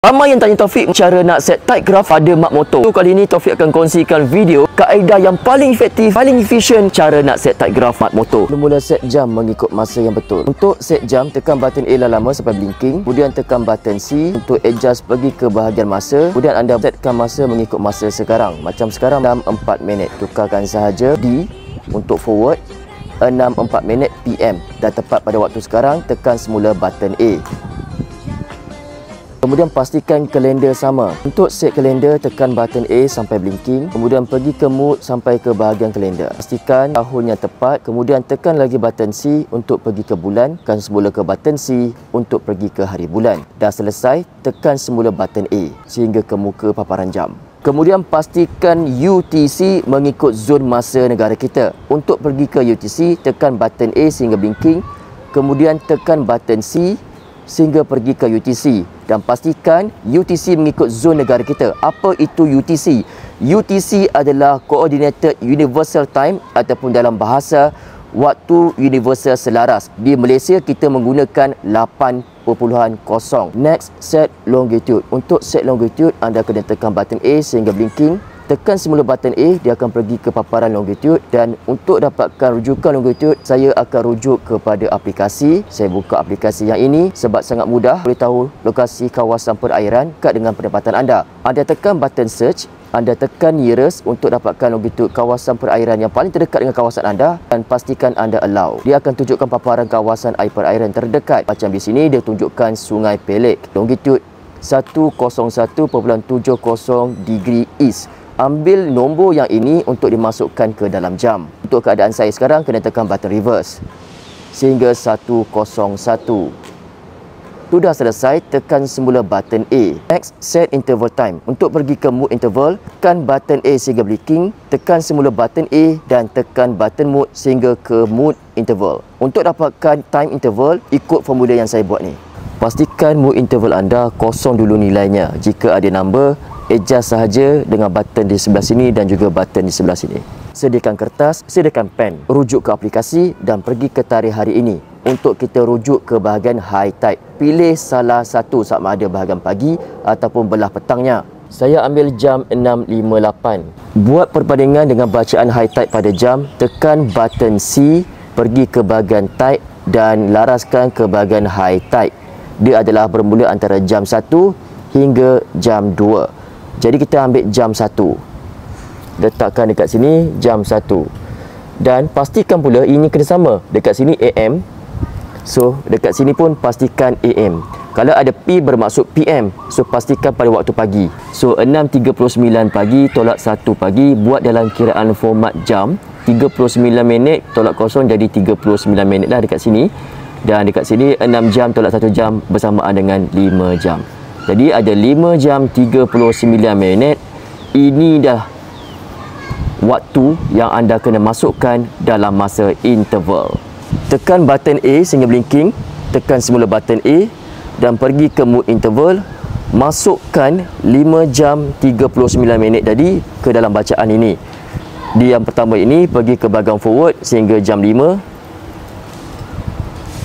Ramai yang tanya Taufik cara nak set tight graph pada mak motor. Kali ini Taufik akan kongsikan video kaedah yang paling efektif, paling efisien cara nak set tight graph mak motor. Mula set jam mengikut masa yang betul. Untuk set jam, tekan button A lama sampai blinking, kemudian tekan button C untuk adjust pergi ke bahagian masa. Kemudian anda setkan masa mengikut masa sekarang. Macam sekarang dalam 4 minit. Tukarkan sahaja D untuk forward 6:04 minit PM. Dah tepat pada waktu sekarang, tekan semula button A. Kemudian pastikan kalender sama. Untuk set kalender, tekan button A sampai blinking. Kemudian pergi ke mood sampai ke bahagian kalender. Pastikan tahun yang tepat. Kemudian tekan lagi button C untuk pergi ke bulan. Tekan semula ke button C untuk pergi ke hari bulan. Dah selesai, tekan semula button A sehingga ke muka paparan jam. Kemudian pastikan UTC mengikut zon masa negara kita. Untuk pergi ke UTC, tekan button A sehingga blinking. Kemudian tekan button C sehingga pergi ke UTC. Dan pastikan UTC mengikut zon negara kita. Apa itu UTC? UTC adalah Coordinated Universal Time ataupun dalam bahasa waktu universal selaras. Di Malaysia kita menggunakan 8.0. Next, set longitude. Untuk set longitude, anda kena tekan button A sehingga blinking. Tekan semula button A, dia akan pergi ke paparan longitude. Dan untuk dapatkan rujukan longitude, saya akan rujuk kepada aplikasi. Saya buka aplikasi yang ini sebab sangat mudah. Boleh tahu lokasi kawasan perairan dekat dengan pendapatan anda. Anda tekan button search, anda tekan nearest untuk dapatkan longitude kawasan perairan yang paling terdekat dengan kawasan anda. Dan pastikan anda allow. Dia akan tunjukkan paparan kawasan air perairan terdekat. Macam di sini, dia tunjukkan Sungai Pelik. Longitude 101.70 degree east. Ambil nombor yang ini untuk dimasukkan ke dalam jam. Untuk keadaan saya sekarang, kena tekan button reverse sehingga 101. Sudah selesai, tekan semula button A. Next, set interval time. Untuk pergi ke mood interval, tekan button A sehingga blinking, tekan semula button A dan tekan button mood sehingga ke mood interval. Untuk dapatkan time interval, ikut formula yang saya buat ni. Pastikan mood interval anda kosong dulu nilainya. Jika ada number, adjust sahaja dengan button di sebelah sini dan juga button di sebelah sini. Sediakan kertas, sediakan pen, rujuk ke aplikasi dan pergi ke tarikh hari ini. Untuk kita rujuk ke bahagian high tide, pilih salah satu sama ada bahagian pagi ataupun belah petangnya. Saya ambil jam 6.58. Buat perbandingan dengan bacaan high tide pada jam, tekan button C, pergi ke bahagian tide dan laraskan ke bahagian high tide. Dia adalah bermula antara jam 1 hingga jam 2. Jadi kita ambil jam 1. Letakkan dekat sini jam 1. Dan pastikan pula ini kena sama. Dekat sini AM. So dekat sini pun pastikan AM. Kalau ada P bermaksud PM. So pastikan pada waktu pagi. So 6.39 pagi tolak 1 pagi. Buat dalam kiraan format jam. 39 minit tolak kosong jadi 39 minit lah dekat sini. Dan dekat sini 6 jam tolak 1 jam bersamaan dengan 5 jam. Jadi ada 5 jam 39 minit. Ini dah waktu yang anda kena masukkan dalam masa interval. Tekan button A sehingga blinking. Tekan semula button A dan pergi ke mood interval. Masukkan 5 jam 39 minit tadi ke dalam bacaan ini. Di yang pertama ini pergi ke bahagian forward sehingga jam 5.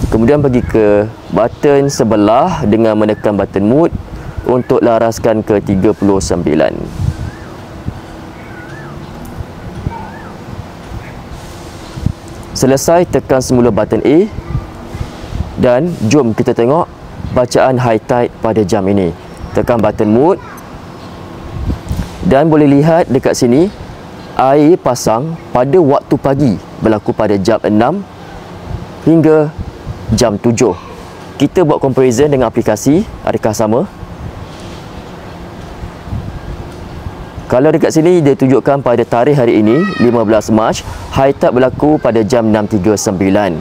Kemudian pergi ke button sebelah dengan menekan button mood untuk laraskan ke 39. Selesai, tekan semula button A dan jom kita tengok bacaan high tide pada jam ini. Tekan button mood dan boleh lihat dekat sini air pasang pada waktu pagi berlaku pada jam 6 hingga jam 7. Kita buat comparison dengan aplikasi, adakah sama? Kalau dekat sini dia tunjukkan pada tarikh hari ini 15 Mac, high tide berlaku pada jam 6.39.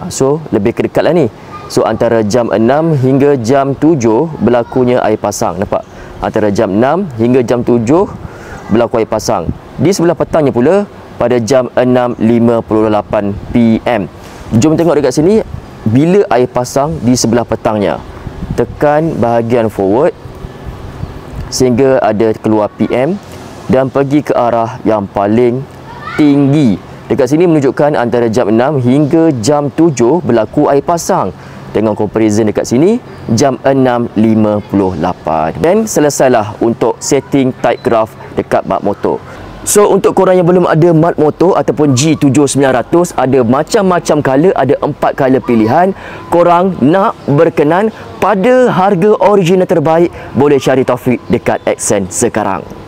So lebih kedekatlah ni. So antara jam 6 hingga jam 7 berlakunya air pasang. Nampak? Antara jam 6 hingga jam 7 berlaku air pasang. Di sebelah petangnya pula pada jam 6.58 PM. Jom tengok dekat sini bila air pasang di sebelah petangnya. Tekan bahagian forward sehingga ada keluar PM dan pergi ke arah yang paling tinggi. Dekat sini menunjukkan antara jam 6 hingga jam 7 berlaku air pasang. Tengok comparison dekat sini, jam 6.58. Dan selesailah untuk setting tight graph dekat mat motor. So untuk korang yang belum ada mat motor ataupun G7900, ada macam-macam color, ada 4 color pilihan. Korang nak berkenan pada harga original terbaik, boleh cari Taufik dekat Accent sekarang.